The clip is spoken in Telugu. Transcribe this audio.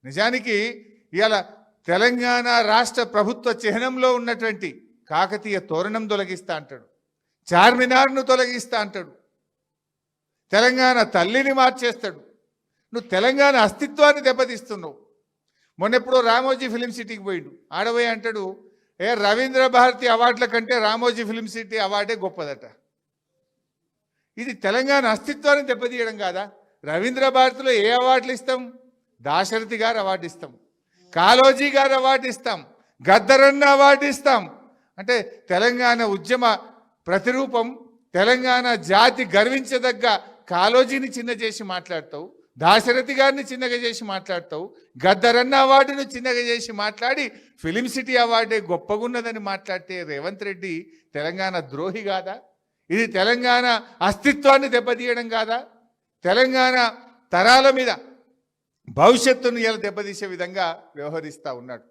నిజానికి ఇవాళ తెలంగాణ రాష్ట్ర ప్రభుత్వ చిహ్నంలో ఉన్నటువంటి కాకతీయ తోరణం తొలగిస్తా అంటాడు, చార్మినార్ను తొలగిస్తా అంటాడు, తెలంగాణ తల్లిని మార్చేస్తాడు. నువ్వు తెలంగాణ అస్తిత్వాన్ని దెబ్బతీస్తున్నావు. మొన్నెప్పుడో రామోజీ ఫిలిం సిటీకి పోయిండు, ఆడపోయి అంటాడు రవీంద్ర భారతి అవార్డుల కంటే రామోజీ ఫిలిం సిటీ అవార్డే గొప్పదట. ఇది తెలంగాణ అస్తిత్వాన్ని దెబ్బతీయడం కాదా? రవీంద్ర భారతిలో ఏ అవార్డులు ఇస్తాం? దాశరథి గారు అవార్డు ఇస్తాం, కాళోజీ గారు అవార్డు ఇస్తాం, గద్దరన్న అవార్డు ఇస్తాం. అంటే తెలంగాణ ఉద్యమ ప్రతిరూపం, తెలంగాణ జాతి గర్వించదగ్గ కాళోజీని చిన్న చేసి మాట్లాడతావు, దాశరథి గారిని చిన్నగా చేసి మాట్లాడతావు, గద్దరన్న అవార్డును చిన్నగా చేసి మాట్లాడి ఫిలిం సిటీ అవార్డే గొప్పగున్నదని మాట్లాడితే రేవంత్ రెడ్డి తెలంగాణ ద్రోహి కాదా? ఇది తెలంగాణ అస్తిత్వాన్ని దెబ్బతీయడం కాదా? తెలంగాణ తరాల మీద భవిష్యత్తును ఇలా దెబ్బతీసే విధంగా వ్యవహరిస్తూ ఉన్నాడు.